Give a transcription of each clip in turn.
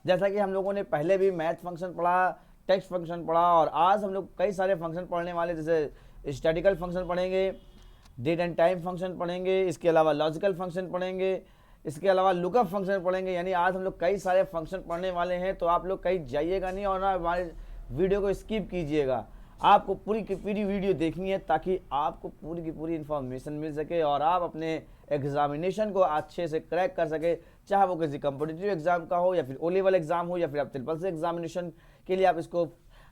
जैसा कि हम लोगों ने पहले भी मैथ फंक्शन पढ़ा, टेक्स्ट फंक्शन पढ़ा, और आज हम लोग कई सारे फंक्शन पढ़ने वाले, जैसे स्टैटिकल फंक्शन पढ़ेंगे, डेट एंड टाइम फंक्शन पढ़ेंगे, इसके अलावा लॉजिकल फंक्शन पढ़ेंगे, इसके अलावा लुकअप फंक्शन पढ़ेंगे। यानी आज हम लोग कई सारे फंक्शन पढ़ने वाले हैं, तो आप लोग कहीं जाइएगा नहीं और ना हमारे वीडियो को स्किप कीजिएगा। आपको पूरी की पूरी वीडियो देखनी है ताकि आपको पूरी की पूरी इन्फॉर्मेशन मिल सके और आप अपने एग्जामिनेशन को अच्छे से क्रैक कर सके, चाहे वो किसी कॉम्पिटिटिव एग्जाम का हो या फिर ओ लेवल एग्जाम हो या फिर आप ट्रिपल सी एग्जामिनेशन के लिए आप इसको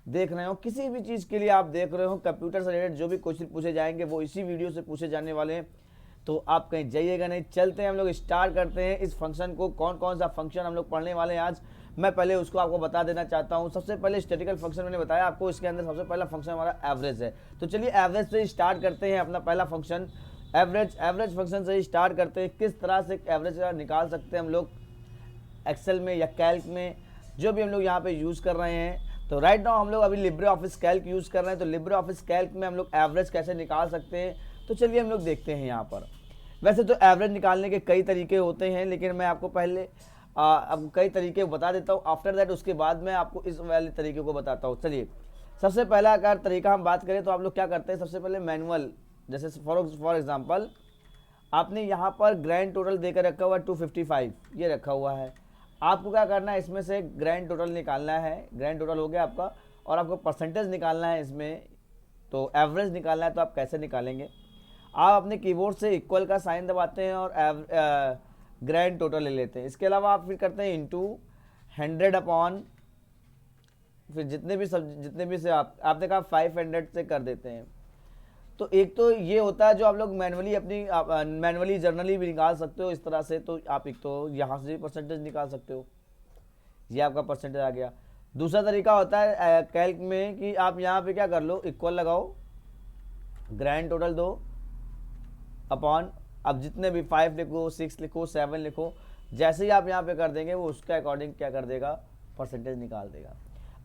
देख रहे हो, किसी भी चीज़ के लिए आप देख रहे हो, कंप्यूटर से रिलेटेड जो भी क्वेश्चन पूछे जाएंगे वो इसी वीडियो से पूछे जाने वाले हैं। तो आप कहीं जाइएगा नहीं, चलते हैं हम लोग स्टार्ट करते हैं इस फंक्शन को। कौन कौन सा फंक्शन हम लोग पढ़ने वाले हैं आज, मैं पहले उसको आपको बता देना चाहता हूं। सबसे पहले स्टैटिकल फंक्शन मैंने बताया आपको, इसके अंदर सबसे पहला फंक्शन हमारा एवरेज है। तो चलिए एवरेज से स्टार्ट करते हैं अपना पहला फंक्शन। एवरेज फंक्शन से स्टार्ट करते हैं, किस तरह से एवरेज निकाल सकते हैं हम लोग एक्सेल में या कैल्क में, जो भी हम लोग यहाँ पे यूज़ कर रहे हैं। तो राइट नाउ हम लोग अभी लिब्रे ऑफिस कैल्क यूज़ कर रहे हैं, तो लिब्रे ऑफिस कैल्क में हम लोग एवरेज कैसे निकाल सकते हैं, तो चलिए हम लोग देखते हैं यहाँ पर। वैसे तो एवरेज निकालने के कई तरीके होते हैं, लेकिन मैं आपको पहले अब कई तरीके बता देता हूँ। आफ्टर दैट उसके बाद मैं आपको इस वाले तरीके को बताता हूँ। चलिए सबसे पहला अगर तरीका हम बात करें तो आप लोग क्या करते हैं, सबसे पहले मैनुअल, जैसे फॉर एग्जांपल आपने यहाँ पर ग्रैंड टोटल देकर रखा हुआ है 255, ये रखा हुआ है। आपको क्या करना है, इसमें से ग्रैंड टोटल निकालना है। ग्रैंड टोटल हो गया आपका, और आपको परसेंटेज निकालना है इसमें, तो एवरेज निकालना है। तो आप कैसे निकालेंगे, आप अपने कीबोर्ड से इक्वल का साइन दबाते हैं और ग्रैंड टोटल ले लेते हैं। इसके अलावा आप फिर करते हैं इंटू 100 अपॉन, फिर जितने भी से आपने कहा 500 से कर देते हैं। तो एक तो ये होता है जो आप लोग मैनुअली जर्नली भी निकाल सकते हो इस तरह से। तो आप एक तो यहाँ से भी परसेंटेज निकाल सकते हो, ये आपका परसेंटेज आ गया। दूसरा तरीका होता है कैल्क में कि आप यहाँ पे क्या कर लो, इक्वल लगाओ, ग्रैंड टोटल दो अपॉन, अब जितने भी 5 लिखो, 6 लिखो, 7 लिखो, जैसे ही आप यहाँ पे कर देंगे वो उसके अकॉर्डिंग क्या कर देगा, परसेंटेज निकाल देगा।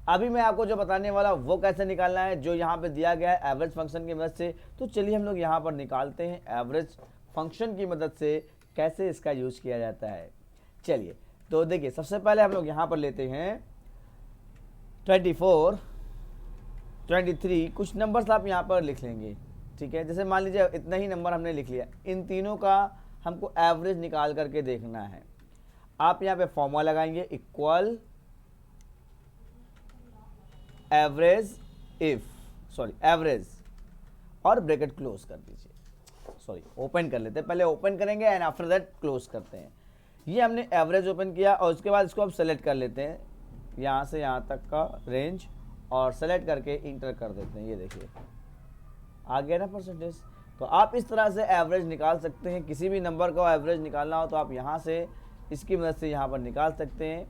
अभी मैं आपको जो बताने वाला वो कैसे निकालना है, जो यहाँ पे दिया गया है एवरेज फंक्शन की मदद से। तो चलिए हम लोग यहाँ पर निकालते हैं एवरेज फंक्शन की मदद से कैसे इसका यूज किया जाता है। चलिए तो देखिए, सबसे पहले हम लोग यहाँ पर लेते हैं 24, 23, कुछ नंबर्स आप यहाँ पर लिख लेंगे, ठीक है। जैसे मान लीजिए इतना ही नंबर हमने लिख लिया, इन तीनों का हमको एवरेज निकाल करके देखना है। आप यहाँ पे फॉर्मूला लगाएंगे, इक्वल एवरेज एवरेज, और ब्रैकेट क्लोज कर दीजिए, ओपन कर लेते हैं। पहले ओपन करेंगे एंड आफ्टर दैट क्लोज करते हैं। ये हमने एवरेज ओपन किया और उसके बाद इसको अब सेलेक्ट कर लेते हैं, यहाँ से यहाँ तक का रेंज, और सेलेक्ट करके इंटर कर देते हैं। ये देखिए आ गया ना परसेंटेज। तो आप इस तरह से एवरेज निकाल सकते हैं, किसी भी नंबर का एवरेज निकालना हो तो आप यहाँ से इसकी मदद से यहाँ पर निकाल सकते हैं।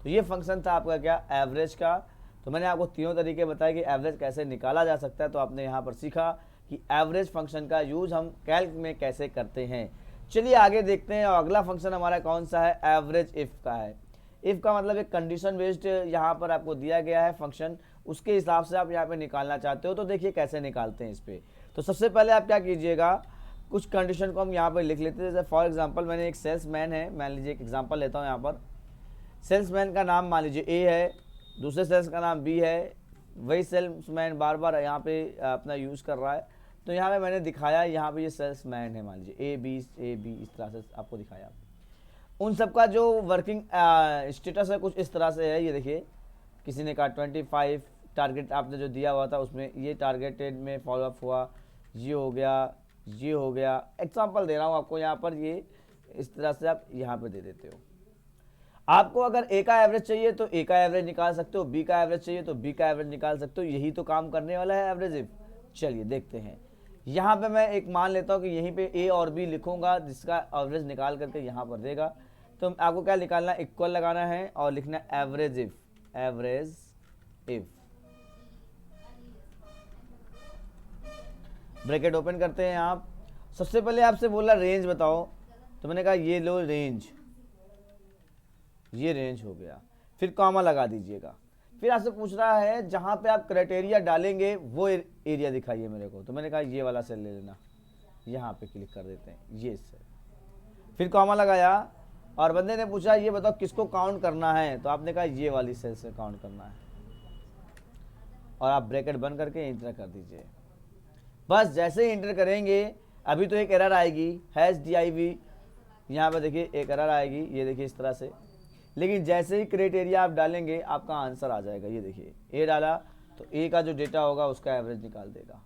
तो ये फंक्शन था आपका क्या, एवरेज का। तो मैंने आपको तीनों तरीके बताए कि एवरेज कैसे निकाला जा सकता है। तो आपने यहाँ पर सीखा कि एवरेज फंक्शन का यूज हम कैल्क में कैसे करते हैं। चलिए आगे देखते हैं, और अगला फंक्शन हमारा कौन सा है, एवरेज इफ़ का है। इफ़ का मतलब एक कंडीशन बेस्ड यहाँ पर आपको दिया गया है फंक्शन, उसके हिसाब से आप यहाँ पे निकालना चाहते हो। तो देखिए कैसे निकालते हैं इस पर। तो सबसे पहले आप क्या कीजिएगा, कुछ कंडीशन को हम यहाँ पर लिख लेते हैं। जैसे फॉर एग्जांपल मैंने एक सेल्समैन है, मान लीजिए एक एग्जांपल लेता हूँ। यहाँ पर सेल्समैन का नाम मान लीजिए ए है, दूसरे सेल्स का नाम बी है, वही सेल्समैन बार बार यहाँ पे अपना यूज़ कर रहा है। तो यहाँ पे मैंने दिखाया, यहाँ पे ये सेल्समैन है, मान लीजिए ए बी इस तरह से आपको दिखाया। उन सबका जो वर्किंग स्टेटस है कुछ इस तरह से है। ये देखिए, किसी ने कहा 25 टारगेट आपने जो दिया हुआ था उसमें ये टारगेटेड में फॉलोअप हुआ, ये हो गया। एग्जांपल दे रहा हूँ आपको यहाँ पर, ये इस तरह से आप यहाँ पे दे देते हो। आपको अगर ए का एवरेज चाहिए तो ए का एवरेज निकाल सकते हो, बी का एवरेज चाहिए तो बी का एवरेज निकाल सकते हो। यही तो काम करने वाला है एवरेज इफ। चलिए देखते हैं, यहाँ पे मैं एक मान लेता हूँ कि यहीं पे ए और बी लिखूंगा, जिसका एवरेज निकाल करके यहाँ पर देगा। तो आपको क्या निकालना, इक्वल लगाना है और लिखना एवरेज इफ। ब्रैकेट ओपन करते हैं आप। सबसे पहले आपसे बोला रेंज बताओ, तो मैंने कहा ये लो रेंज, ये रेंज हो गया। फिर कॉमा लगा दीजिएगा। फिर आपसे पूछ रहा है जहां पे आप क्राइटेरिया डालेंगे वो एरिया दिखाइए मेरे को। तो मैंने कहा ये वाला सेल ले लेना, यहाँ पे क्लिक कर देते हैं, ये सेल। फिर कॉमा लगाया, और बंदे ने पूछा ये बताओ किसको काउंट करना है, तो आपने कहा ये वाली सेल से काउंट करना है, और आप ब्रैकेट बंद करके इंटर कर दीजिए। बस जैसे ही इंटर करेंगे अभी तो एक एरर आएगी #div, यहाँ पर देखिए एक एरर आएगी, ये देखिए इस तरह से, लेकिन जैसे ही क्राइटेरिया आप डालेंगे आपका आंसर आ जाएगा। ये देखिए ए डाला तो ए का जो डेटा होगा उसका एवरेज निकाल देगा,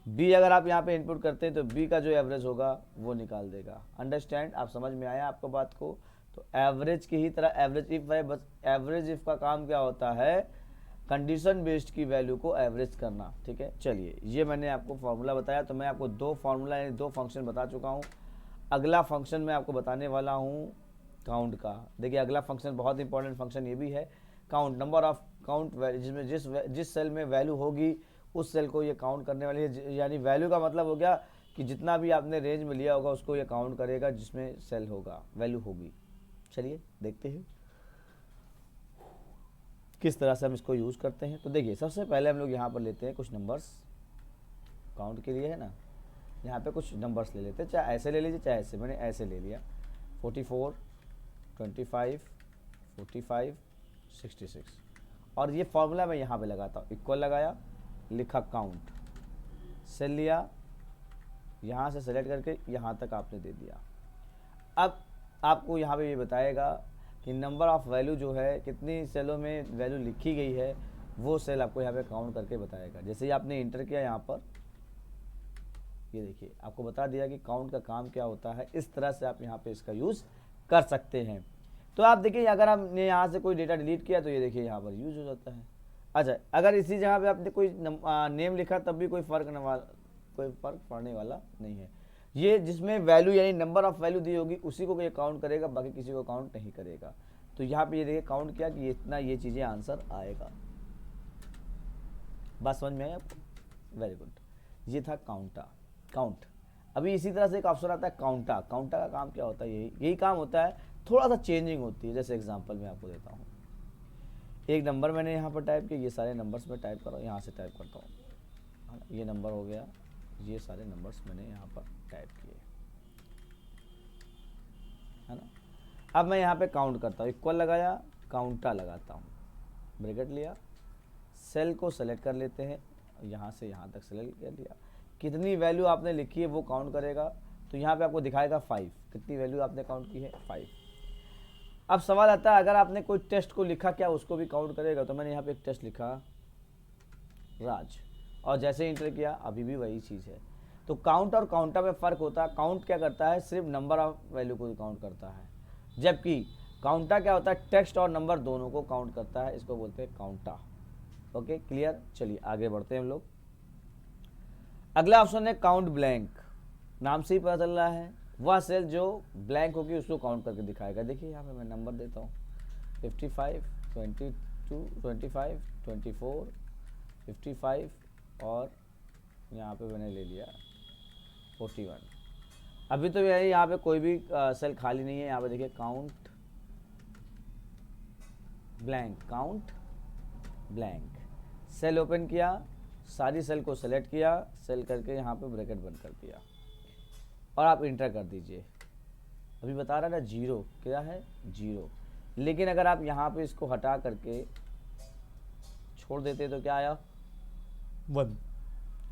बी अगर आप यहाँ पे इनपुट करते हैं तो बी का जो एवरेज होगा वो निकाल देगा। अंडरस्टैंड, आप समझ में आया आपको बात को। तो एवरेज की ही तरह एवरेज इफ है, बस एवरेज इफ का काम क्या होता है, कंडीशन बेस्ड की वैल्यू को एवरेज करना। ठीक है, चलिए ये मैंने आपको फार्मूला बताया, तो मैं आपको दो फार्मूला यानी दो फंक्शन बता चुका हूँ। अगला फंक्शन मैं आपको बताने वाला हूँ काउंट का। देखिए अगला फंक्शन बहुत इंपॉर्टेंट फंक्शन ये भी है, काउंट, नंबर ऑफ काउंट, जिसमें जिस सेल में वैल्यू होगी उस सेल को ये काउंट करने वाली है। यानी वैल्यू का मतलब हो गया कि जितना भी आपने रेंज में लिया होगा उसको ये काउंट करेगा जिसमें सेल होगा, वैल्यू होगी। चलिए देखते हैं किस तरह से हम इसको यूज़ करते हैं। तो देखिए सबसे पहले हम लोग यहाँ पर लेते हैं कुछ नंबर्स काउंट के लिए, है ना। यहाँ पे कुछ नंबर्स ले लेते हैं, चाहे ऐसे ले लीजिए चाहे ऐसे, मैंने ऐसे ले लिया 44, 25, 45, 66। और ये फॉर्मूला मैं यहाँ पे लगाता हूँ, इक्वल लगाया, लिखा काउंट, सेल लिया, यहाँ से सेलेक्ट करके यहाँ तक आपने दे दिया। अब आपको यहाँ पे ये बताएगा कि नंबर ऑफ़ वैल्यू जो है कितनी सेलों में वैल्यू लिखी गई है, वो सेल आपको यहाँ पे काउंट करके बताएगा। जैसे ही आपने इंटर किया यहाँ पर, ये देखिए आपको बता दिया कि काउंट का काम क्या होता है। इस तरह से आप यहाँ पे इसका यूज़ कर सकते हैं। तो आप देखिए अगर आपने यहाँ से कोई डेटा डिलीट किया तो ये देखिए यहाँ पर यूज हो जाता है। अच्छा, अगर इसी जगह पे आपने कोई नेम लिखा तब भी कोई फ़र्क पड़ने वाला नहीं है। ये जिसमें वैल्यू यानी नंबर ऑफ़ वैल्यू दी होगी उसी को ये काउंट करेगा, बाकी किसी को काउंट नहीं करेगा। तो यहाँ पे ये देखिए काउंट किया कि इतना ये चीज़ें आंसर आएगा। बात समझ में आई आपको? वेरी गुड, ये था काउंट। अभी इसी तरह से एक ऑप्शन आता है काउंटा का काम क्या होता है, यही काम होता है, थोड़ा सा चेंजिंग होती है। जैसे एग्जांपल मैं आपको देता हूँ, एक नंबर मैंने यहाँ पर टाइप किया, ये सारे नंबर्स में टाइप कर रहा हूँ, यहाँ से टाइप करता हूँ, ये नंबर हो गया, ये सारे नंबर्स मैंने यहाँ पर टाइप किए, है ना। अब मैं यहाँ पे काउंट करता हूँ, इक्वल लगाया, काउंटा लगाता हूँ, ब्रैकेट लिया, सेल को सेलेक्ट कर लेते हैं, यहाँ से यहाँ तक सेलेक्ट कर लिया, कितनी वैल्यू आपने लिखी है वो काउंट करेगा। तो यहाँ पे आपको दिखाएगा 5, कितनी वैल्यू आपने काउंट की है 5। अब सवाल आता है अगर आपने कोई टेस्ट को लिखा क्या उसको भी काउंट करेगा। तो मैंने यहाँ पे एक टेस्ट लिखा राज, और जैसे इंटर किया अभी भी वही चीज़ है। तो काउंट और काउंटा में फ़र्क होता है, काउंट क्या करता है, सिर्फ नंबर ऑफ वैल्यू को काउंट करता है, जबकि काउंटा क्या होता है, टेक्स्ट और नंबर दोनों को काउंट करता है, इसको बोलते हैं काउंटा। ओके क्लियर, चलिए आगे बढ़ते हैं हम लोग। अगला ऑप्शन है काउंट ब्लैंक, नाम से ही पता चल रहा है वह सेल जो ब्लैंक होगी उसको काउंट करके दिखाएगा। देखिए यहाँ पे मैं नंबर देता हूँ 55, 22, 25, 24, 55 और यहाँ पे मैंने ले लिया 41। अभी तो यही यहाँ पे कोई भी सेल खाली नहीं है। यहाँ पे देखिए काउंट ब्लैंक, सेल ओपन किया, सारी सेल को सेलेक्ट किया, सेल करके यहाँ पे ब्रैकेट बंद कर दिया और आप इंटर कर दीजिए। अभी बता रहा है ना 0, क्या है 0, लेकिन अगर आप यहाँ पे इसको हटा करके छोड़ देते तो क्या आया 1।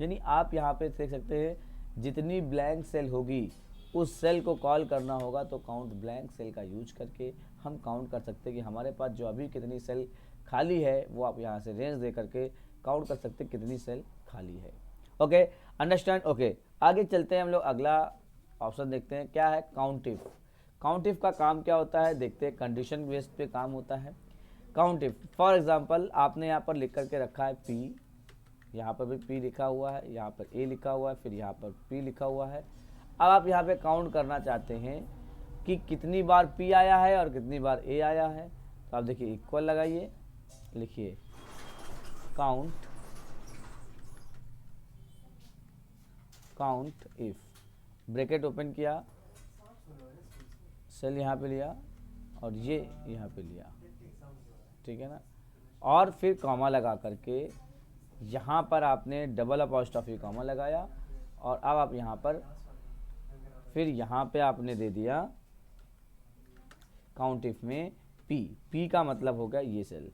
यानी आप यहाँ पे देख सकते हैं जितनी ब्लैंक सेल होगी उस सेल को कॉल करना होगा। तो काउंट ब्लैंक सेल का यूज करके हम काउंट कर सकते हैं कि हमारे पास जो अभी कितनी सेल खाली है, वो आप यहाँ से रेंज दे करके काउंट कर सकते हैं कितनी सेल खाली है। Okay understand. ओके आगे चलते हैं हम लोग, अगला ऑप्शन देखते हैं क्या है काउंट इफ का काम क्या होता है देखते हैं। कंडीशन बेस्ड पे काम होता है काउंट इफ। फॉर एग्जांपल आपने यहाँ पर लिख करके रखा है P, यहाँ पर भी P लिखा हुआ है, यहाँ पर A लिखा हुआ है, फिर यहाँ पर P लिखा हुआ है। अब आप यहाँ पे काउंट करना चाहते हैं कि कितनी बार P आया है और कितनी बार A आया है। तो आप देखिए इक्वल लगाइए, लिखिए काउंट इफ, ब्रैकेट ओपन किया, सेल यहाँ पे लिया और ये यहाँ पे लिया, ठीक है ना। और फिर कॉमा लगा करके यहाँ पर आपने डबल अपॉस्ट्रोफी कॉमा लगाया और अब आप यहाँ पर फिर यहाँ पे आपने दे दिया काउंट इफ में पी, पी का मतलब हो गया ये सेल,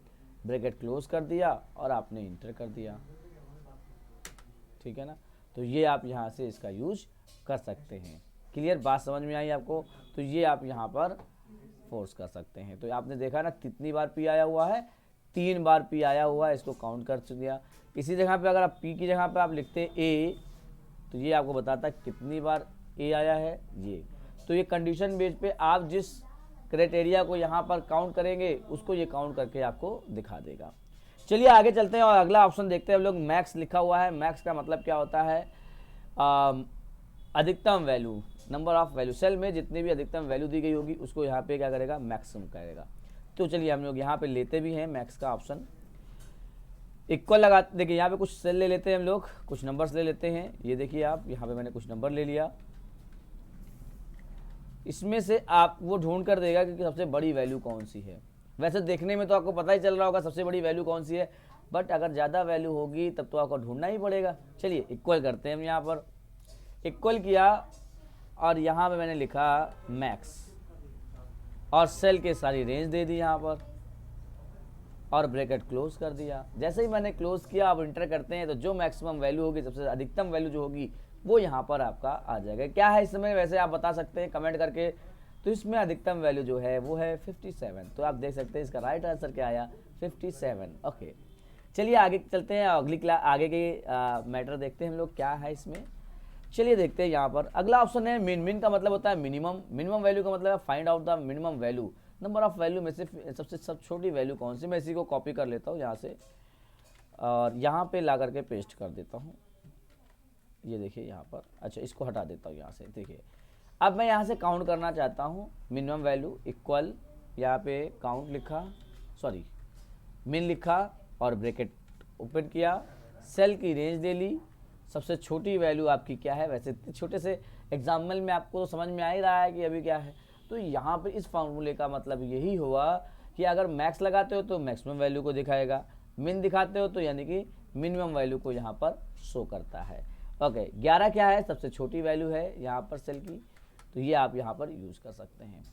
ब्रैकेट क्लोज कर दिया और आपने इंटर कर दिया, ठीक है ना। तो ये आप यहाँ से इसका यूज कर सकते हैं। क्लियर, बात समझ में आई आपको? तो ये आप यहाँ पर फोर्स कर सकते हैं। तो आपने देखा ना कितनी बार पी आया हुआ है, 3 बार पी आया हुआ है, इसको काउंट कर दिया। इसी जगह पे अगर आप पी की जगह पे आप लिखते ए, तो ये आपको बताता है कितनी बार ए आया है ये। तो ये कंडीशन बेस पे आप जिस क्राइटेरिया को यहाँ पर काउंट करेंगे उसको ये काउंट करके आपको दिखा देगा। चलिए आगे चलते हैं और अगला ऑप्शन देखते हैं हम लोग। मैक्स लिखा हुआ है, मैक्स का मतलब क्या होता है? अधिकतम value, number of value, cell में जितनी भी अधिकतम वैल्यू दी गई होगी उसको यहाँ पे क्या करेगा? मैक्सिमम करेगा। तो चलिए हम लोग यहाँ पे लेते भी हैं मैक्स का ऑप्शन, इक्वल लगा। देखिए यहाँ पे कुछ सेल ले लेते हैं हम लोग, कुछ नंबर्स ले लेते हैं। ये देखिए आप, यहाँ पे मैंने कुछ नंबर ले लिया, इसमें से आप वो ढूंढ कर देगा कि सबसे बड़ी वैल्यू कौन सी है। वैसे देखने में तो आपको पता ही चल रहा होगा सबसे बड़ी वैल्यू कौन सी है, बट अगर ज़्यादा वैल्यू होगी तब तो आपको ढूंढना ही पड़ेगा। चलिए इक्वल करते हैं हम, यहाँ पर इक्वल किया और यहाँ पे मैंने लिखा मैक्स और सेल के सारी रेंज दे दी यहाँ पर और ब्रैकेट क्लोज कर दिया। जैसे ही मैंने क्लोज किया, आप इंटर करते हैं तो जो मैक्सिमम वैल्यू होगी, सबसे अधिकतम वैल्यू जो होगी वो यहाँ पर आपका आ जाएगा। क्या है इसमें, वैसे आप बता सकते हैं कमेंट करके। तो इसमें अधिकतम वैल्यू जो है वो है 57। तो आप देख सकते हैं इसका राइट आंसर क्या आया, 57। ओके, चलिए आगे चलते हैं, अगली क्लास आगे के मैटर देखते हैं हम लोग क्या है इसमें। चलिए देखते हैं यहाँ पर अगला ऑप्शन है मिन। मिन का मतलब होता है मिनिमम, मिनिमम वैल्यू का मतलब है find out the minimum value, number of value में से सबसे छोटी वैल्यू कौन सी। मैं इसी को कॉपी कर लेता हूँ यहाँ से और यहाँ पे ला करके पेस्ट कर देता हूँ। ये देखिए यहाँ पर, अच्छा इसको हटा देता हूँ यहाँ से। देखिए अब मैं यहाँ से काउंट करना चाहता हूँ मिनिमम वैल्यू इक्वल, यहाँ पे काउंट लिखा, सॉरी मिन लिखा और ब्रैकेट ओपन किया, सेल की रेंज दे ली, सबसे छोटी वैल्यू आपकी क्या है। वैसे छोटे से एग्जाम्पल में आपको तो समझ में आ ही रहा है कि अभी क्या है। तो यहाँ पे इस फार्मूले का मतलब यही हुआ कि अगर मैक्स लगाते हो तो मैक्सिमम वैल्यू को दिखाएगा, मिन दिखाते हो तो यानी कि मिनिमम वैल्यू को यहाँ पर शो करता है। ओके, 11 क्या है, सबसे छोटी वैल्यू है यहाँ पर सेल की, तो ये आप यहाँ पर यूज़ कर सकते हैं।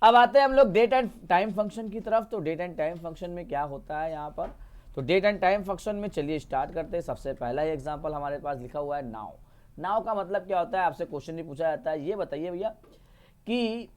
अब आते हैं हम लोग डेट एंड टाइम फंक्शन की तरफ। तो डेट एंड टाइम फंक्शन में क्या होता है यहाँ पर, तो डेट एंड टाइम फंक्शन में चलिए स्टार्ट करते हैं। सबसे पहला ही एग्जांपल हमारे पास लिखा हुआ है नाउ। नाउ का मतलब क्या होता है, आपसे क्वेश्चन भी पूछा जाता है, ये बताइए भैया कि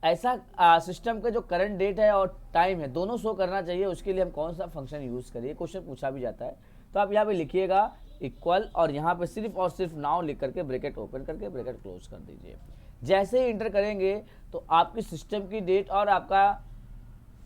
ऐसा सिस्टम का जो करंट डेट है और टाइम है दोनों शो करना चाहिए, उसके लिए हम कौन सा फंक्शन यूज़ करिए, क्वेश्चन पूछा भी जाता है। तो आप यहाँ पे लिखिएगा इक्वल और यहाँ पे सिर्फ और सिर्फ नाउ लिख करके ब्रैकेट ओपन करके ब्रैकेट क्लोज कर दीजिए। जैसे ही इंटर करेंगे तो आपकी सिस्टम की डेट और आपका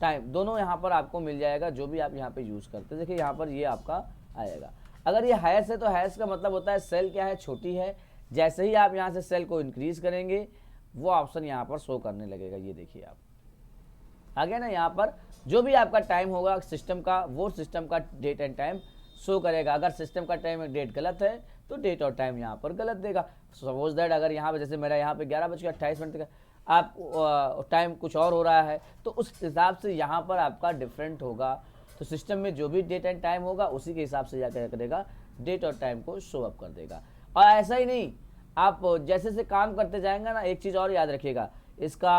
टाइम दोनों यहाँ पर आपको मिल जाएगा, जो भी आप यहाँ पे यूज़ करते हैं। देखिए यहाँ पर ये आपका आएगा। अगर ये हैश है तो हैश का मतलब होता है सेल क्या है, छोटी है। जैसे ही आप यहाँ से सेल को इंक्रीज करेंगे वो ऑप्शन यहाँ पर शो करने लगेगा। ये देखिए आप आ गया ना, यहाँ पर जो भी आपका टाइम होगा सिस्टम का, वो सिस्टम का डेट एंड टाइम शो करेगा। अगर सिस्टम का टाइम डेट गलत है तो डेट और टाइम यहाँ पर गलत देगा। सपोज दैट अगर यहाँ पे जैसे मेरा यहाँ पे 11:28 का आप टाइम कुछ और हो रहा है तो उस हिसाब से यहाँ पर आपका डिफरेंट होगा। तो सिस्टम में जो भी डेट एंड टाइम होगा उसी के हिसाब से क्या करेगा, डेट और टाइम को शो अप कर देगा। और ऐसा ही नहीं, आप जैसे जैसे काम करते जाएंगे ना, एक चीज़ और याद रखिएगा इसका,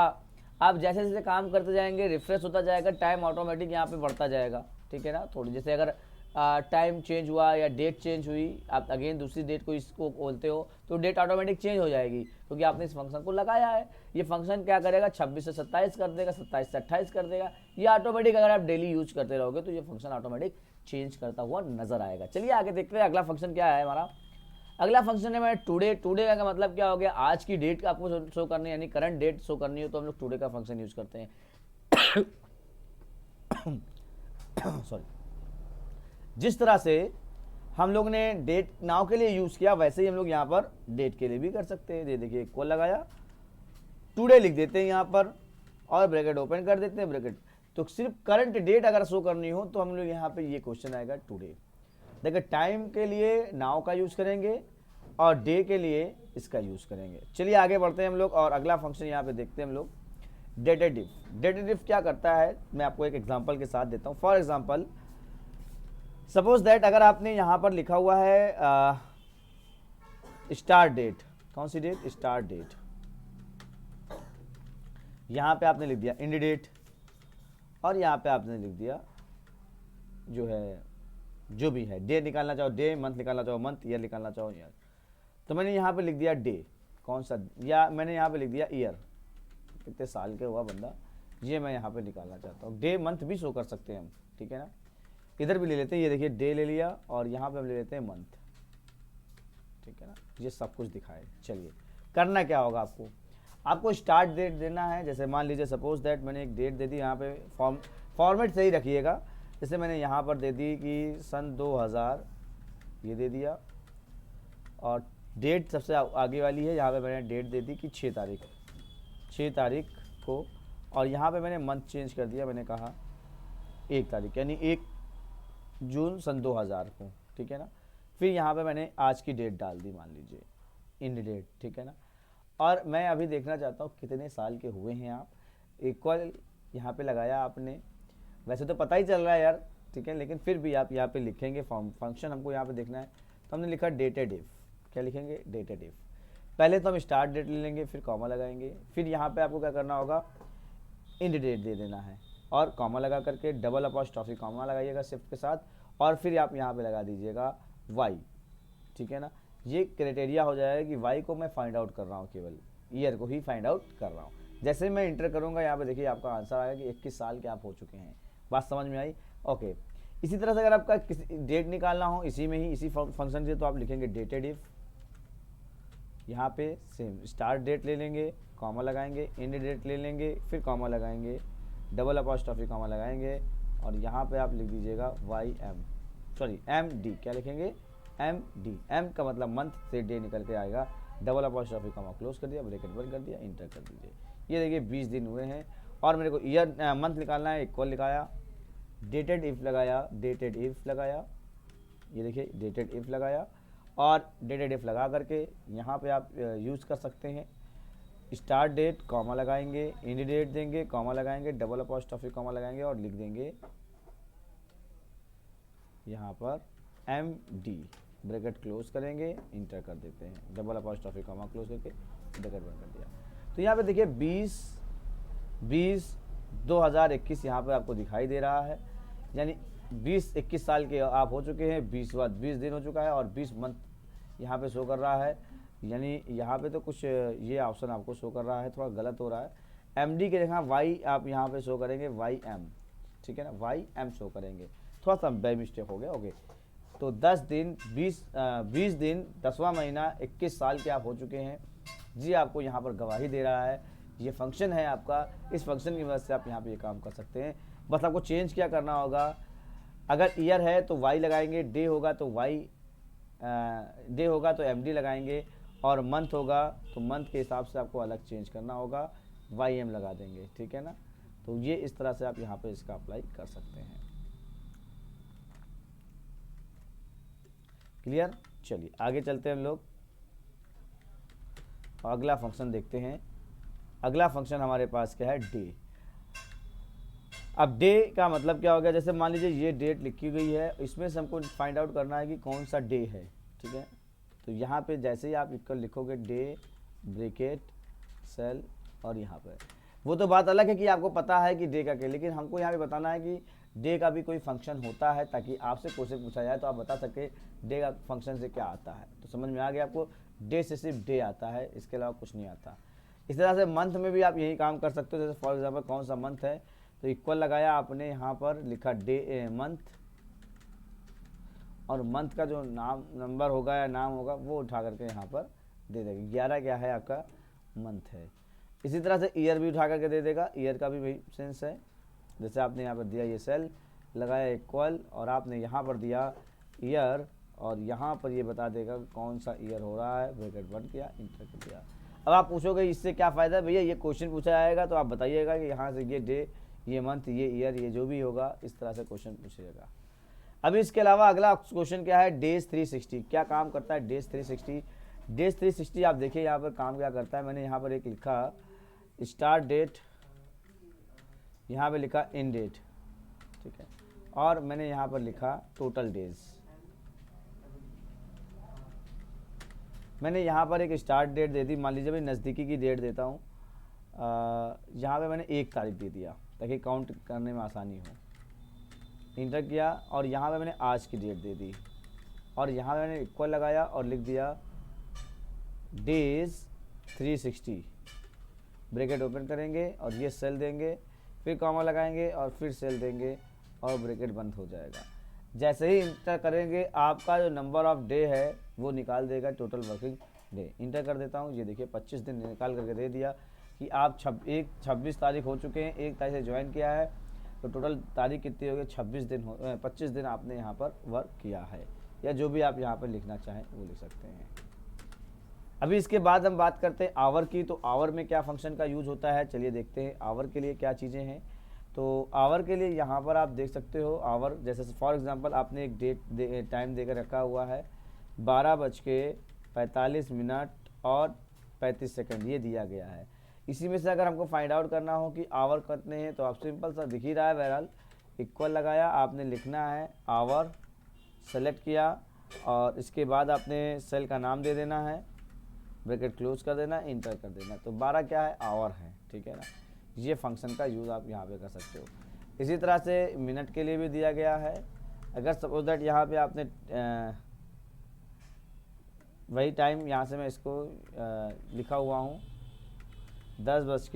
आप जैसे जैसे काम करते जाएंगे रिफ्रेश होता जाएगा, टाइम ऑटोमेटिक यहाँ पे बढ़ता जाएगा, ठीक है ना। थोड़ी जैसे अगर टाइम चेंज हुआ या डेट चेंज हुई, आप अगेन दूसरी डेट को इसको बोलते हो तो डेट ऑटोमेटिक चेंज हो जाएगी, क्योंकि आपने इस फंक्शन को लगाया है। ये फंक्शन क्या करेगा, 26 से 27 कर देगा, 27 से 28 कर देगा। ये ऑटोमेटिक अगर आप डेली यूज करते रहोगे तो ये फंक्शन ऑटोमेटिक चेंज करता हुआ नजर आएगा। चलिए आगे देखते हैं अगला फंक्शन क्या है हमारा। अगला फंक्शन है टुडे। टुडे का मतलब क्या हो गया, आज की डेट का आपको शो करनी है, यानी करंट डेट शो करनी हो तो हम लोग टुडे का फंक्शन यूज करते हैं। सॉरी, जिस तरह से हम लोग ने डेट नाउ के लिए यूज किया वैसे ही हम लोग यहाँ पर डेट के लिए भी कर सकते हैं। ये देखिए इक्वल लगाया, टुडे लिख देते हैं यहाँ पर और ब्रैकेट ओपन कर देते हैं ब्रैकेट। तो सिर्फ करंट डेट अगर शो करनी हो तो हम लोग यहाँ पे ये क्वेश्चन आएगा टुडे। देखिए टाइम के लिए नाउ का यूज करेंगे और डे के लिए इसका यूज करेंगे। चलिए आगे बढ़ते हैं हम लोग और अगला फंक्शन यहाँ पे देखते हैं हम लोग, डेटेटिव। डेटेटिव क्या करता है, मैं आपको एक एग्जांपल के साथ देता हूँ। फॉर एग्जांपल सपोज दैट अगर आपने यहाँ पर लिखा हुआ है स्टार्ट डेट, कौन सी डेट, स्टार्ट डेट। यहाँ पे आपने लिख दिया इंड डेट, और यहाँ पे आपने लिख दिया जो है जो भी है, डे निकालना चाहो डे, मंथ निकालना चाहो मंथ, ईयर निकालना चाहो ईयर। तो मैंने यहाँ पे लिख दिया डे, कौन सा, या मैंने यहाँ पे लिख दिया ईयर, कितने साल के हुआ बंदा, ये मैं यहाँ पे निकालना चाहता हूँ। डे मंथ भी शो कर सकते हैं हम, ठीक है ना। इधर भी ले लेते हैं, ये देखिए डे ले लिया, और यहाँ पे हम ले लेते हैं मंथ, ठीक है ना। ये सब कुछ दिखाए। चलिए करना क्या होगा आपको, आपको स्टार्ट डेट देना है। जैसे मान लीजिए सपोज दैट मैंने एक डेट दे दी, यहाँ पे फॉर्मेट सही रखिएगा। जैसे मैंने यहाँ पर दे दी कि सन 2000, ये दे दिया, और डेट सबसे आगे वाली है, यहाँ पे मैंने डेट दे दी कि 6 तारीख को, और यहाँ पे मैंने मंथ चेंज कर दिया, मैंने कहा 1 तारीख, यानी 1 जून सन 2000 को, ठीक है ना। फिर यहाँ पे मैंने आज की डेट डाल दी, मान लीजिए इंड डेट, ठीक है ना। और मैं अभी देखना चाहता हूँ कितने साल के हुए हैं आप। इक्वल यहाँ पे लगाया आपने, वैसे तो पता ही चल रहा है यार, ठीक है, लेकिन फिर भी आप यहाँ पे लिखेंगे फंक्शन हमको यहाँ पे देखना है, तो हमने लिखा डेटेड इफ। क्या लिखेंगे, डेटेड इफ। पहले तो हम स्टार्ट डेट ले लेंगे, फिर कॉमा लगाएंगे, फिर यहाँ पे आपको क्या करना होगा, इंड डेट दे देना है, और कॉमा लगा करके डबल अपॉस्ट्रोफी कॉमा लगाइएगा शिफ्ट के साथ, और फिर आप यहाँ पे लगा दीजिएगा वाई, ठीक है ना। ये क्राइटेरिया हो जाएगा कि वाई को मैं फाइंड आउट कर रहा हूँ, केवल ईयर को ही फाइंड आउट कर रहा हूँ। जैसे मैं इंटर करूँगा, यहाँ पे देखिए आपका आंसर आएगा कि 21 साल के आप हो चुके हैं। बात समझ में आई, ओके। इसी तरह से अगर आपका किसी डेट निकालना हो इसी में ही, इसी फंक्शन से, तो आप लिखेंगे डेटेड इफ, यहाँ पे सेम स्टार्ट डेट ले लेंगे, कॉमा लगाएंगे, एंड डेट ले लेंगे, फिर कॉमा लगाएंगे, डबल अपॉस्ट्रोफी कॉमा लगाएंगे, और यहाँ पे आप लिख दीजिएगा एम डी। क्या लिखेंगे, एम डी। एम का मतलब मंथ से डे निकल के आएगा, डबल अपॉस्ट्रोफी कॉमा क्लोज कर दिया, ब्रैकेट बंद कर दिया, इंटर कर दीजिए। ये देखिए 20 दिन हुए हैं, और मेरे को ईयर मंथ निकालना है, इक्वल लगाया, डेटेड इफ लगाया, ये देखिए डेटेड इफ लगाया, और डेटेड इफ लगा करके यहाँ पे आप यूज़ कर सकते हैं स्टार्ट डेट, कॉमा लगाएंगे, एंड डेट देंगे, कॉमा लगाएंगे, डबल अपॉस्ट्रोफी कॉमा लगाएंगे, और लिख देंगे यहाँ पर एम डी, ब्रैकेट क्लोज करेंगे, इंटर कर देते हैं, डबल अपॉस्ट्रोफी कॉमा क्लोज करके ब्रैकेट बंद कर दिया। तो यहाँ पे देखिए 2021 यहाँ पे आपको दिखाई दे रहा है, यानी 20-21 साल के आप हो चुके हैं। 20 दिन हो चुका है, और 20 मंथ यहाँ पे शो कर रहा है, यानी यहाँ पे तो कुछ ये ऑप्शन आपको शो कर रहा है, थोड़ा गलत हो रहा है। एम डी के जगह वाई आप यहाँ पे शो करेंगे, वाई एम, ठीक है ना, वाई एम शो करेंगे, थोड़ा सा बाय मिस्टेक हो गया, ओके। तो 10 दिन 20 दिन 10वां महीना 21 साल के आप हो चुके हैं जी, आपको यहाँ पर गवाही दे रहा है। ये फंक्शन है आपका, इस फंक्शन की मदद से आप यहाँ पे ये काम कर सकते हैं। बस आपको चेंज क्या करना होगा, अगर ईयर है तो वाई लगाएंगे, डे होगा तो एम डी लगाएंगे, और मंथ होगा तो मंथ के हिसाब से आपको अलग चेंज करना होगा, वाई एम लगा देंगे, ठीक है ना। तो ये इस तरह से आप यहाँ पे इसका अप्लाई कर सकते हैं। क्लियर, चलिए आगे चलते हैं हम लोग, अगला फंक्शन देखते हैं। अगला फंक्शन हमारे पास क्या है, डे। अब डे का मतलब क्या हो गया, जैसे मान लीजिए ये डेट लिखी गई है, इसमें से हमको फाइंड आउट करना है कि कौन सा डे है, ठीक है। तो यहाँ पे जैसे ही आप इक्वल लिखोगे, डे ब्रैकेट सेल, और यहाँ पे वो तो बात अलग है कि आपको पता है कि डे का क्या, लेकिन हमको यहाँ पे बताना है कि डे का भी कोई फंक्शन होता है, ताकि आपसे क्वेश्चन पूछा जाए तो आप बता सके डे का फंक्शन से क्या आता है। तो समझ में आ गया आपको, डे से सिर्फ डे आता है, इसके अलावा कुछ नहीं आता। इस तरह से मंथ में भी आप यही काम कर सकते हो। जैसे फॉर एग्जांपल कौन सा मंथ है, तो इक्वल लगाया आपने, यहाँ पर लिखा डे मंथ, और मंथ का जो नंबर होगा या नाम होगा वो उठा करके यहाँ पर दे देगा। 11 क्या है आपका, मंथ है। इसी तरह से ईयर भी उठा करके दे देगा, ईयर का भी वही सेंस है। जैसे आपने यहाँ पर दिया ये सेल लगाया इक्वल, और आपने यहाँ पर दिया ईयर, और यहाँ पर ये बता देगा कौन सा ईयर हो रहा है, ब्रैकेट बंद किया, इंटर कर दिया। अब आप पूछोगे इससे क्या फ़ायदा है भैया, ये क्वेश्चन पूछा जाएगा तो आप बताइएगा कि यहाँ से ये डे, ये मंथ, ये ईयर, ये जो भी होगा, इस तरह से क्वेश्चन पूछेगा। अब इसके अलावा अगला क्वेश्चन क्या है, डेज 360 क्या काम करता है, डेज 360। डेज 360 आप देखिए यहाँ पर काम क्या करता है। मैंने यहाँ पर एक लिखा स्टार्ट डेट, यहाँ पे लिखा इन डेट, ठीक है, और मैंने यहाँ पर लिखा टोटल डेज। मैंने यहाँ पर एक स्टार्ट डेट दे दी, मान लीजिए भाई नज़दीकी की डेट देता हूँ, यहाँ पे मैंने 1 तारीख दे दिया ताकि काउंट करने में आसानी हो, इंटर किया और यहाँ पे मैंने आज की डेट दे दी और यहाँ पे मैंने इक्वल लगाया और लिख दिया डेज 360, ब्रैकेट ओपन करेंगे और ये सेल देंगे, फिर कॉमा लगाएंगे और फिर सेल देंगे और ब्रैकेट बंद हो जाएगा। जैसे ही इंटर करेंगे आपका जो नंबर ऑफ डे है वो निकाल देगा, टोटल वर्किंग डे। इंटर कर देता हूँ, ये देखिए 25 दिन निकाल करके दे दिया कि आप 26 तारीख हो चुके हैं, 1 तारीख से ज्वाइन किया है तो टोटल तारीख कितनी हो गई 25 दिन आपने यहाँ पर वर्क किया है, या जो भी आप यहाँ पर लिखना चाहें वो लिख सकते हैं। अभी इसके बाद हम बात करते हैं आवर की। तो आवर में क्या फंक्शन का यूज़ होता है, चलिए देखते हैं आवर के लिए क्या चीज़ें हैं। तो आवर के लिए यहाँ पर आप देख सकते हो आवर, जैसे फॉर एग्जांपल आपने एक टाइम देकर रखा हुआ है 12:45 और 35 सेकंड, ये दिया गया है। इसी में से अगर हमको फाइंड आउट करना हो कि आवर कितने हैं तो आप सिंपल सा दिख ही रहा है, बहरहाल इक्वल लगाया, आपने लिखना है आवर, सेलेक्ट किया और इसके बाद आपने सेल का नाम दे देना है, ब्रैकेट क्लोज कर देना, इंटर कर देना। तो 12 क्या है, आवर है, ठीक है ना। ये फंक्शन का यूज़ आप यहाँ पे कर सकते हो। इसी तरह से मिनट के लिए भी दिया गया है। अगर सपोज दैट यहाँ पे आपने वही टाइम यहाँ से मैं इसको लिखा हुआ हूँ 10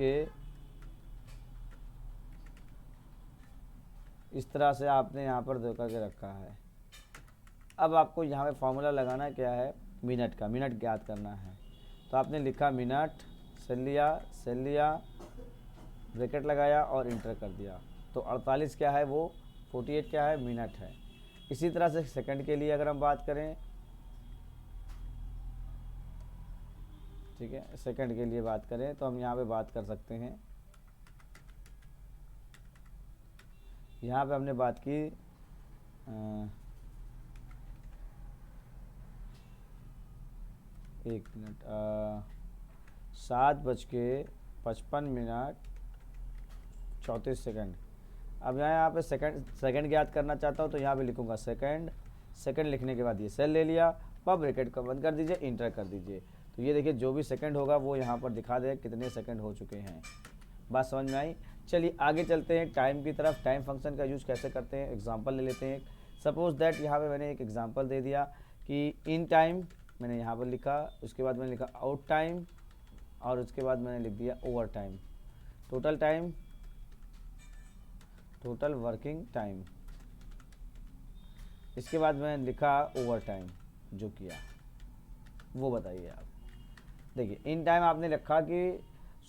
इस तरह से आपने यहाँ पर दे करके रखा है। अब आपको यहाँ पे फॉर्मूला लगाना क्या है, मिनट का, मिनट ज्ञात करना है। तो आपने लिखा मिनट, सेल लिया, ब्रैकेट लगाया और इंटर कर दिया। तो 48 क्या है वो 48 क्या है, मिनट है। इसी तरह से सेकंड के लिए अगर हम बात करें, ठीक है, सेकंड के लिए बात करें तो हम यहाँ पे बात कर सकते हैं। यहाँ पे हमने बात की 7:55 अब यहाँ पे सेकंड ज्ञात करना चाहता हूँ तो यहाँ पे लिखूँगा सेकंड लिखने के बाद ये सेल ले लिया, अब ब्रैकेट को बंद कर दीजिए, इंटर कर दीजिए। तो ये देखिए जो भी सेकंड होगा वो यहाँ पर दिखा देगा कितने सेकंड हो चुके हैं। बात समझ में आई। चलिए आगे चलते हैं टाइम की तरफ। टाइम फंक्शन का यूज़ कैसे करते हैं, एग्जांपल ले लेते हैं। सपोज दैट यहाँ पे मैंने एक एग्जांपल दे दिया कि इन टाइम मैंने यहाँ पर लिखा, उसके बाद मैंने लिखा आउट टाइम और उसके बाद मैंने लिख दिया over time, total time, total working time. इसके बाद मैंने लिखा ओवर टाइम, जो किया वो बताइए आप। देखिए इन टाइम आपने रखा कि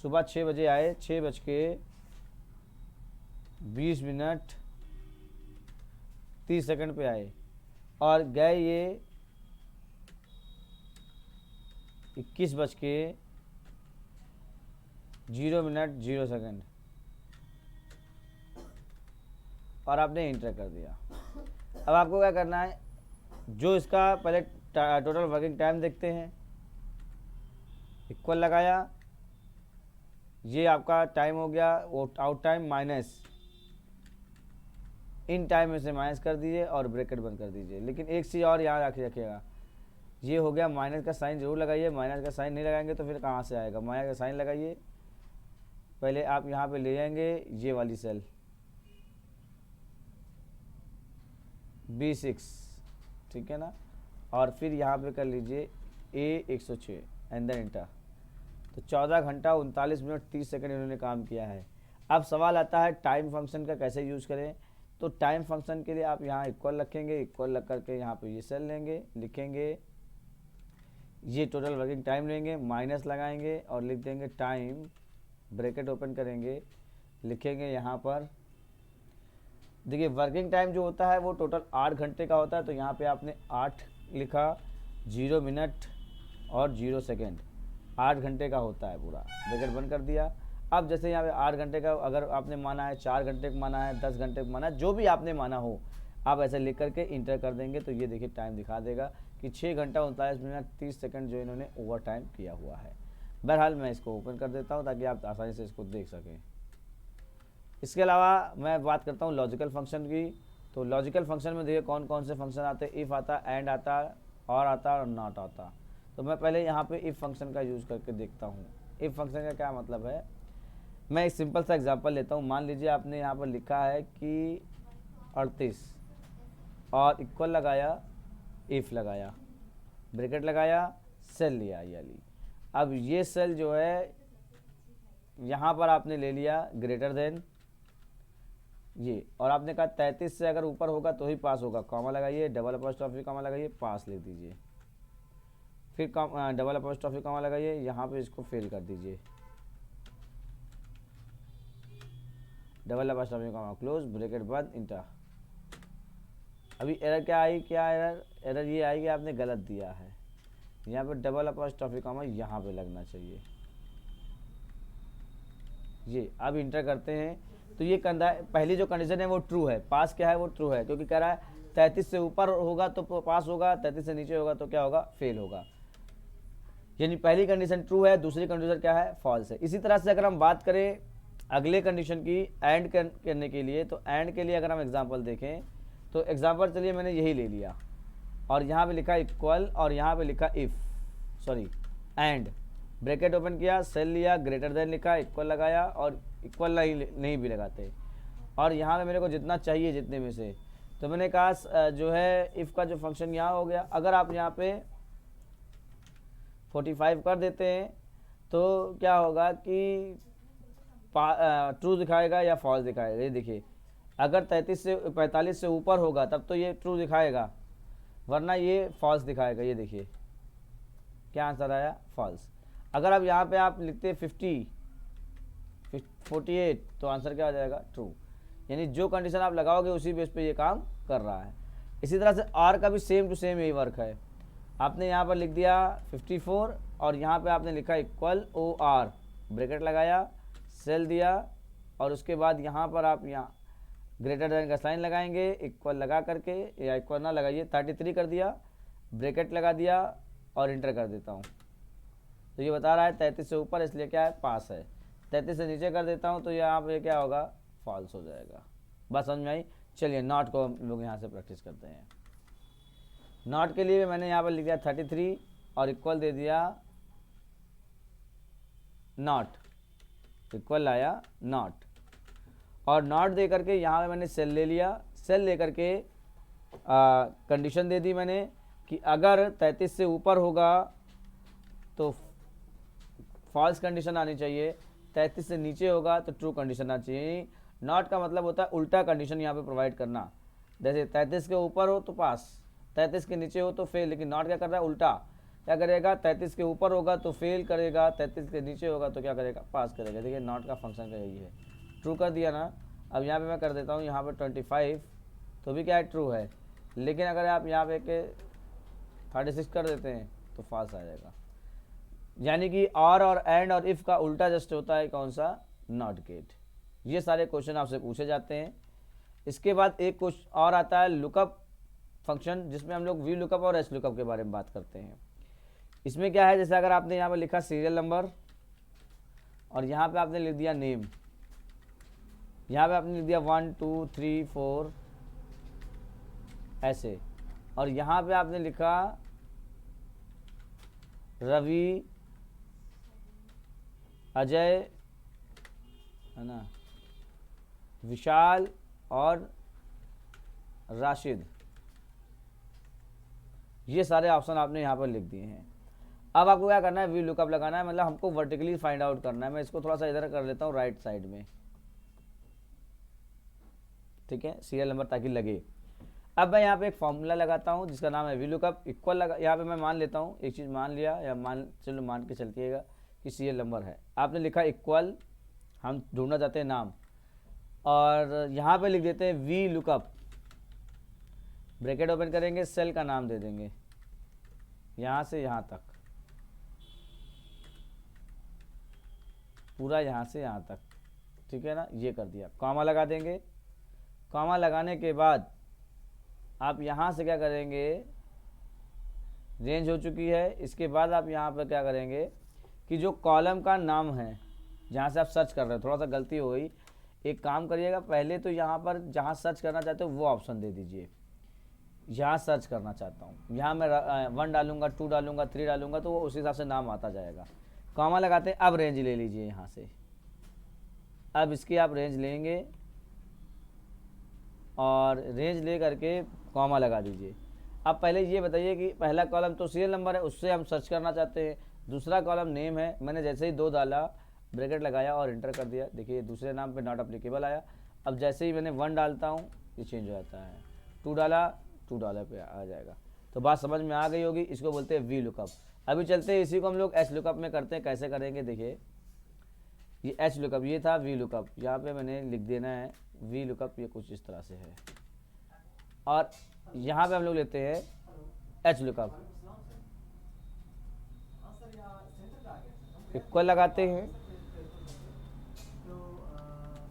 सुबह 6 बजे आए, 6:20 पे आए और गए ये 21:0 और आपने इंटर कर दिया। अब आपको क्या करना है, जो इसका पहले टोटल वर्किंग टाइम देखते हैं, इक्वल लगाया, ये आपका टाइम हो गया, वो out time minus in time में से माइनस कर दीजिए और ब्रैकेट बंद कर दीजिए। लेकिन एक चीज़ और यहाँ रखिएगा, ये हो गया माइनस का साइन जरूर लगाइए, माइनस का साइन नहीं लगाएंगे तो फिर कहाँ से आएगा, माइनस का साइन लगाइए। पहले आप यहाँ पे ले जाएंगे ये वाली सेल B6, ठीक है ना, और फिर यहाँ पे कर लीजिए A106 एंड देन इंटर। तो 14 घंटा 39 मिनट 30 सेकंड इन्होंने काम किया है। अब सवाल आता है टाइम फंक्शन का कैसे यूज़ करें। तो टाइम फंक्शन के लिए आप यहाँ इक्वल रखेंगे, इक्वल रख करके यहाँ पे ये सेल लेंगे, लिखेंगे ये टोटल वर्किंग टाइम लेंगे, माइनस लगाएंगे और लिख देंगे टाइम, ब्रैकेट ओपन करेंगे, लिखेंगे यहाँ पर। देखिए वर्किंग टाइम जो होता है वो टोटल 8 घंटे का होता है। तो यहाँ पे आपने 8 लिखा, 0 मिनट और 0 सेकेंड, 8 घंटे का होता है पूरा, ब्रैकेट बंद कर दिया। अब जैसे यहाँ पे 8 घंटे का अगर आपने माना है, 4 घंटे का माना है, 10 घंटे का माना है, जो भी आपने माना हो आप ऐसे लिख करके इंटर कर देंगे तो ये देखिए टाइम दिखा देगा कि 6 घंटा 39 मिनट 30 सेकंड जो इन्होंने ओवर टाइम किया हुआ है। बहरहाल मैं इसको ओपन कर देता हूँ ताकि आप आसानी से इसको देख सकें। इसके अलावा मैं बात करता हूँ लॉजिकल फंक्शन की। तो लॉजिकल फंक्शन में देखिए कौन कौन से फंक्शन आते हैं, इफ़ आता, एंड आता, और आता और नॉट आता। तो मैं पहले यहाँ पे इफ़ फंक्शन का यूज़ करके देखता हूँ। इफ़ फंक्शन का क्या मतलब है मैं एक सिंपल सा एग्जांपल लेता हूँ। मान लीजिए आपने यहाँ पर लिखा है कि 38 और इक्वल लगाया, इफ़ लगाया, ब्रैकेट लगाया, सेल लिया ये ली। अब ये सेल जो है यहाँ पर आपने ले लिया ग्रेटर देन ये, और आपने कहा 33 से अगर ऊपर होगा तो ही पास होगा, कॉमा लगाइए, डबल अपॉस्ट्रोफी कॉमा लगाइए, पास लिख दीजिए। फिर डबल अपॉस्ट्रोफी कॉमा लगाइए, यहाँ पे इसको फेल कर दीजिए, double apostrophe comma close, bracket बंद, इंटर। अभी एरर क्या आई, क्या एरर ये आई कि आपने गलत दिया है। यहाँ पे डबल अपॉस्ट्रोफी कॉमा यहाँ पे लगना चाहिए ये। अब इंटर करते हैं तो ये पहली जो कंडीशन है वो ट्रू है, पास क्या है वो ट्रू है, क्योंकि कह रहा है 33 से ऊपर होगा तो पास होगा, 33 से नीचे होगा तो क्या होगा, फेल होगा। यानी पहली कंडीशन ट्रू है, दूसरी कंडीशन क्या है, फॉल्स है। इसी तरह से अगर हम बात करें अगले कंडीशन की एंड करने के लिए, तो एंड के लिए अगर हम एग्जाम्पल देखें तो एग्जाम्पल चलिए मैंने यही ले लिया और यहाँ पे लिखा इक्वल और यहाँ पे लिखा एंड, ब्रैकेट ओपन किया, सेल लिया, ग्रेटर देन लिखा, इक्वल लगाया और इक्वल नहीं भी लगाते, और यहाँ पे मेरे को जितना चाहिए जितने में से, तो मैंने कहा जो है इफ़ का जो फंक्शन यहाँ हो गया। अगर आप यहाँ पे 45 कर देते हैं तो क्या होगा कि ट्रू दिखाएगा या फॉल्स दिखाएगा। ये देखिए, अगर 45 से ऊपर होगा तब तो ये ट्रू दिखाएगा, वरना ये फॉल्स दिखाएगा। ये देखिए क्या आंसर आया, फॉल्स। अगर अब यहाँ पे आप लिखते 48 तो आंसर क्या हो जाएगा, ट्रू। यानी जो कंडीशन आप लगाओगे उसी बेस पे ये काम कर रहा है। इसी तरह से आर का भी सेम टू सेम यही वर्क है। आपने यहाँ पर लिख दिया 54 और यहाँ पे आपने लिखा इक्वल OR, ब्रैकेट लगाया, सेल दिया और उसके बाद यहाँ पर आप यहाँ ग्रेटर देन का साइन लगाएंगे, इक्वल लगा करके, या इक्वल ना लगाइए, 33 कर दिया, ब्रैकेट लगा दिया और इंटर कर देता हूँ। तो ये बता रहा है 33 से ऊपर, इसलिए क्या है, पास है। 33 से नीचे कर देता हूँ तो यहाँ पे क्या होगा, फॉल्स हो जाएगा। बस समझ में आई। चलिए नॉट को हम लोग यहाँ से प्रैक्टिस करते हैं। नॉट के लिए मैंने यहाँ पर लिख दिया 33 और इक्वल दे दिया नॉट, इक्वल लाया नॉट, और नॉट दे करके यहाँ पे मैंने सेल ले लिया, सेल ले करके कंडीशन दे दी मैंने कि अगर 33 से ऊपर होगा तो फॉल्स कंडीशन आनी चाहिए, 33 से नीचे होगा तो ट्रू कंडीशन आनी चाहिए। नॉट का मतलब होता है उल्टा कंडीशन यहाँ पे प्रोवाइड करना। जैसे 33 के ऊपर हो तो पास, 33 के नीचे हो तो फेल, लेकिन नॉट क्या कर रहा है, उल्टा क्या करेगा, 33 के ऊपर होगा तो फेल करेगा, 33 के नीचे होगा तो क्या करेगा, पास करेगा। देखिए नॉट का फंक्शन का यही है। ट्रू कर दिया ना। अब यहाँ पे मैं कर देता हूँ यहाँ पे 25 तो भी क्या है, ट्रू है, लेकिन अगर आप यहाँ पे के 36 कर देते हैं तो फॉल्स आ जाएगा। यानी कि और एंड और इफ़ का उल्टा जस्ट होता है कौन सा, नॉट गेट। ये सारे क्वेश्चन आपसे पूछे जाते हैं। इसके बाद एक क्वेश्चन और आता है लुकअप फंक्शन, जिसमें हम लोग वी लुकअप और एस लुकअप के बारे में बात करते हैं। इसमें क्या है, जैसे अगर आपने यहाँ पर लिखा सीरियल नंबर और यहाँ पे आपने लिख दिया नेम, यहाँ पे आपने लिख दिया 1 2 3 4 ऐसे, और यहाँ पे आपने लिखा रवि, अजय, है ना, विशाल और राशिद। ये सारे ऑप्शन आपने यहाँ पर लिख दिए हैं। अब आपको क्या करना है, वी लुकअप लगाना है, मतलब हमको वर्टिकली फाइंड आउट करना है। मैं इसको थोड़ा सा इधर कर लेता हूँ राइट साइड में, ठीक है, सीरियल नंबर ताकि लगे। अब मैं यहाँ पे एक फॉर्मूला लगाता हूँ जिसका नाम है वी लुकअप। इक्वल लगा, यहाँ पे मैं मान लेता हूँ, एक चीज़ मान लिया, या चलो मान के चलतिएगा कि सीरियल नंबर है। आपने लिखा इक्वल, हम ढूंढना चाहते हैं नाम, और यहाँ पे लिख देते हैं वी लुकअप, ब्रैकेट ओपन करेंगे, सेल का नाम दे देंगे यहाँ से यहाँ तक, पूरा यहाँ से यहाँ तक, ठीक है ना। ये कर दिया, कॉमा लगा देंगे। कॉमा लगाने के बाद आप यहाँ से क्या करेंगे, रेंज हो चुकी है। इसके बाद आप यहाँ पर क्या करेंगे कि जो कॉलम का नाम है जहाँ से आप सर्च कर रहे हो, थोड़ा सा गलती हो गई, एक काम करिएगा, पहले तो यहाँ पर जहाँ सर्च करना चाहते हो वो ऑप्शन दे दीजिए। यहाँ सर्च करना चाहता हूँ, यहाँ मैं 1 डालूंगा, 2 डालूंगा, 3 डालूंगा तो वो उस हिसाब से नाम आता जाएगा। कॉमा लगाते हैं, अब रेंज ले लीजिए यहाँ से, अब इसकी आप रेंज लेंगे और रेंज ले करके कॉमा लगा दीजिए। अब पहले ये बताइए कि पहला कॉलम तो सीरियल नंबर है, उससे हम सर्च करना चाहते हैं। दूसरा कॉलम नेम है, मैंने जैसे ही 2 डाला, ब्रैकेट लगाया और इंटर कर दिया, देखिए दूसरे नाम पे नॉट अप्लीकेबल आया। अब जैसे ही मैंने 1 डालता हूँ ये चेंज हो जाता है, 2 डाला $2 पे आ जाएगा। तो बात समझ में आ गई होगी, इसको बोलते हैं वी लुकअप। अभी चलते हैं, इसी को हम लोग एच लुकअप में करते हैं। कैसे करेंगे देखिए, ये एच लुकअप, ये था वी लुकअप, यहाँ पे मैंने लिख देना है वी लुकअप, ये कुछ इस तरह से है। और यहाँ पे हम लोग लेते हैं एच लुकअप, इक्वल लगाते हैं,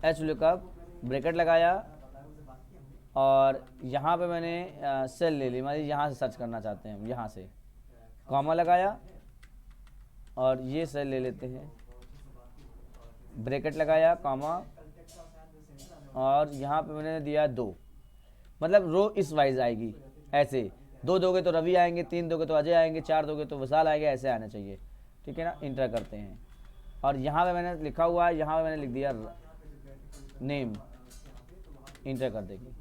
एच लुकअप ब्रैकेट लगाया और यहाँ पे मैंने सेल ले ली, मतलब यहाँ से सर्च करना चाहते हैं हम, यहाँ से कॉमा लगाया और ये सेल ले लेते हैं, ब्रैकेट लगाया कॉमा और यहाँ पे मैंने दिया 2, मतलब रो इस वाइज आएगी ऐसे, 2 दोगे तो रवि आएंगे, 3 दोगे तो अजय आएंगे, 4 दोगे तो विशाल आएंगे, ऐसे आना चाहिए, ठीक है ना। इंटर करते हैं और यहाँ पे मैंने लिखा हुआ है, यहाँ पे मैंने लिख दिया नेम, इंटर कर देंगे।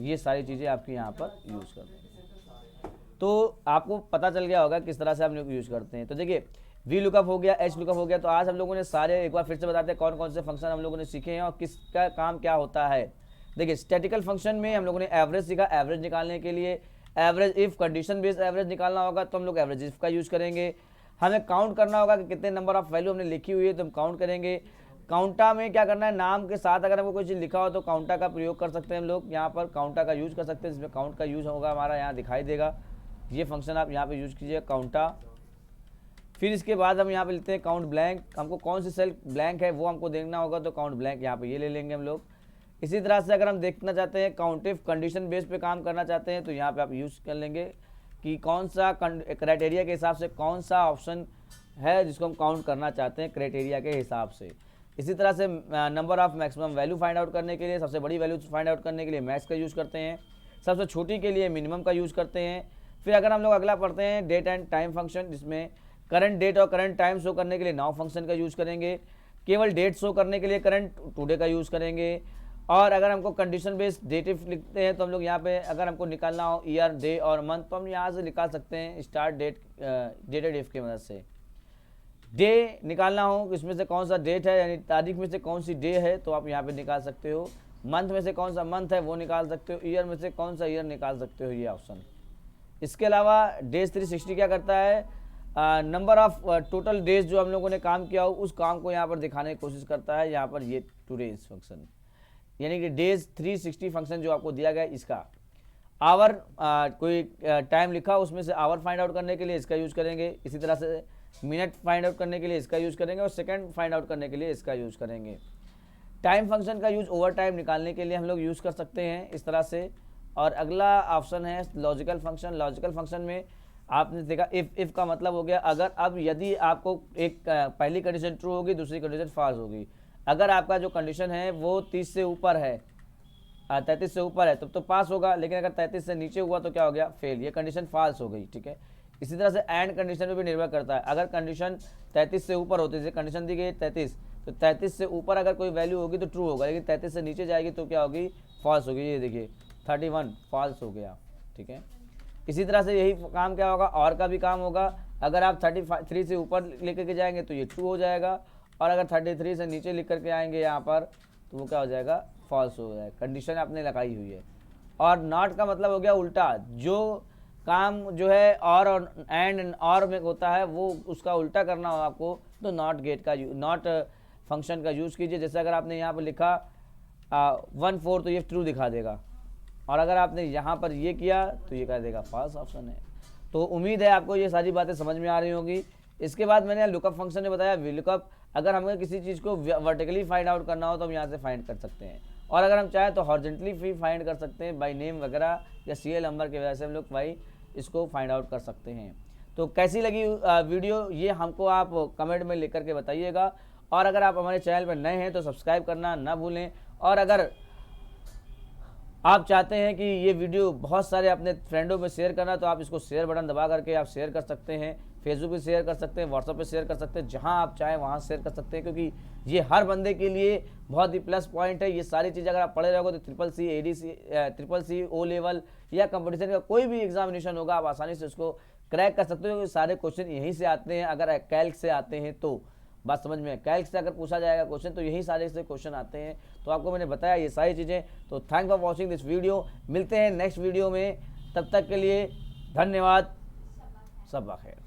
ये सारी चीज़ें आपकी यहाँ पर यूज़ करते हैं, तो आपको पता चल गया होगा किस तरह से हम लोग यूज़ करते हैं। तो देखिए वी लुकअप हो गया, एच लुकअप हो गया। तो आज हम लोगों ने सारे, एक बार फिर से बताते हैं कौन कौन से फंक्शन हम लोगों ने सीखे हैं और किसका काम क्या होता है। देखिए स्टैटिकल फंक्शन में हम लोगों ने एवरेज सीखा, एवरेज निकालने के लिए average if condition based average निकालना होगा तो हम लोग एवरेज इफ का यूज़ करेंगे। हमें काउंट करना होगा कि कितने नंबर ऑफ वैल्यू हमने लिखी हुई है तो हम काउंट करेंगे। काउंटा में क्या करना है, नाम के साथ अगर हमको कोई चीज़ लिखा हो तो काउंटा का प्रयोग कर सकते हैं हम लोग, यहाँ पर काउंटा का यूज़ कर सकते हैं, जिसमें काउंट का यूज़ होगा हमारा यहाँ दिखाई देगा। ये फंक्शन आप यहाँ पे यूज़ कीजिए काउंटा। फिर इसके बाद हम यहाँ पे लेते हैं काउंट ब्लैंक, हमको कौन सी सेल ब्लैंक है वो हमको देखना होगा तो काउंट ब्लैंक यहाँ पे ये ले लेंगे हम लोग। इसी तरह से अगर हम देखना चाहते हैं काउंट इफ कंडीशन बेस पे काम करना चाहते हैं तो यहाँ पे आप यूज़ कर लेंगे कि कौन सा क्राइटेरिया के हिसाब से कौन सा ऑप्शन है जिसको हम काउंट करना चाहते हैं क्राइटेरिया के हिसाब से। इसी तरह से number of maximum value find out करने के लिए, सबसे बड़ी वैल्यू फाइंड आउट करने के लिए मैक्स का यूज़ करते हैं, सबसे छोटी के लिए मिनिमम का यूज़ करते हैं। फिर अगर हम लोग अगला पढ़ते हैं डेट एंड टाइम फंक्शन, जिसमें करंट डेट और करंट टाइम शो करने के लिए नाउ फंक्शन का यूज़ करेंगे, केवल डेट शो करने के लिए करंट टुडे का यूज़ करेंगे। और अगर हमको कंडीशन बेस्ड डेट इफ लिखते हैं तो हम लोग यहाँ पे अगर हमको निकालना हो ईयर डे और मंथ तो हम यहाँ से निकाल सकते हैं स्टार्ट डेट डेटेड इफ की मदद से। डे निकालना हो इसमें से कौन सा डेट है, यानी तारीख में से कौन सी डे है तो आप यहाँ पे निकाल सकते हो। मंथ में से कौन सा मंथ है वो निकाल सकते हो, ईयर में से कौन सा ईयर निकाल सकते हो, ये ऑप्शन। इसके अलावा डेज 360 क्या करता है, नंबर ऑफ टोटल डेज जो हम लोगों ने काम किया हो उस काम को यहाँ पर दिखाने की कोशिश करता है। यहाँ पर ये टुडेज फंक्शन, यानी कि डेज 360 फंक्शन जो आपको दिया गया इसका। आवर कोई टाइम लिखा उसमें से आवर फाइंड आउट करने के लिए इसका यूज़ करेंगे। इसी तरह से मिनट फाइंड आउट करने के लिए इसका यूज़ करेंगे और सेकंड फाइंड आउट करने के लिए इसका यूज़ करेंगे। टाइम फंक्शन का यूज़ ओवर टाइम निकालने के लिए हम लोग यूज़ कर सकते हैं इस तरह से। और अगला ऑप्शन है लॉजिकल फंक्शन। लॉजिकल फंक्शन में आपने देखा इफ़ का मतलब हो गया अगर, अब यदि आपको एक पहली कंडीशन ट्रू होगी दूसरी कंडीशन फॉल्स होगी। अगर आपका जो कंडीशन है वो 30 से ऊपर है, 33 से ऊपर है तब तो पास होगा, लेकिन अगर 33 से नीचे हुआ तो क्या हो गया, फेल, ये कंडीशन फॉल्स हो गई, ठीक है। इसी तरह से एंड कंडीशन पे भी निर्भर करता है। अगर कंडीशन 33 से ऊपर होती है, जैसे कंडीशन दी गई 33, तो 33 से ऊपर अगर कोई वैल्यू होगी तो ट्रू होगा, लेकिन 33 से नीचे जाएगी तो क्या होगी, फॉल्स होगी। ये देखिए 31 फॉल्स हो गया, ठीक है। इसी तरह से यही काम क्या होगा, और का भी काम होगा। अगर आप 33 से ऊपर लेकर के जाएंगे तो ये ट्रू हो जाएगा, और अगर 33 से नीचे लिख करके आएंगे यहाँ पर तो वो क्या हो जाएगा, फॉल्स हो जाएगा। कंडीशन आपने लगाई हुई है। और नॉट का मतलब हो गया उल्टा, जो काम जो है और एंड और में होता है वो उसका उल्टा करना हो आपको तो नॉट गेट का नॉट फंक्शन का यूज़ कीजिए। जैसे अगर आपने यहाँ पर लिखा 1/4 तो ये ट्रू दिखा देगा, और अगर आपने यहाँ पर ये किया तो ये कर देगा फॉल्स ऑप्शन है। तो उम्मीद है आपको ये सारी बातें समझ में आ रही होंगी। इसके बाद मैंने लुकअप फंक्शन ने बताया वी लुकअप, अगर हमें किसी चीज़ को वर्टिकली फाइंड आउट करना हो तो हम यहाँ से फाइंड कर सकते हैं, और अगर हम चाहें तो हॉरिजॉन्टली भी फाइंड कर सकते हैं बाई नेम वगैरह या सीरियल नंबर की वजह से हम लोग भाई इसको फाइंड आउट कर सकते हैं। तो कैसी लगी वीडियो ये हमको आप कमेंट में लिख करके बताइएगा, और अगर आप हमारे चैनल पर नए हैं तो सब्सक्राइब करना ना भूलें। और अगर आप चाहते हैं कि ये वीडियो बहुत सारे अपने फ्रेंडों में शेयर करना, तो आप इसको शेयर बटन दबा करके आप शेयर कर सकते हैं। फेसबुक पे शेयर कर सकते हैं, व्हाट्सएप पे शेयर कर सकते हैं, जहां आप चाहें वहां शेयर कर सकते हैं, क्योंकि ये हर बंदे के लिए बहुत ही प्लस पॉइंट है। ये सारी चीज़ें अगर आप पढ़े रहोगे तो CCC, ADC, CCC, O level या कंपटीशन का कोई भी एग्जामिनेशन होगा, आप आसानी से उसको क्रैक कर सकते हो, क्योंकि सारे क्वेश्चन यहीं से आते हैं। अगर कैल्क से आते हैं तो बात समझ में, कैल्क से अगर पूछा जाएगा क्वेश्चन तो यही सारे से क्वेश्चन आते हैं। तो आपको मैंने बताया ये सारी चीज़ें। तो thank for watching this video. मिलते हैं नेक्स्ट वीडियो में, तब तक के लिए धन्यवाद। सब खैर।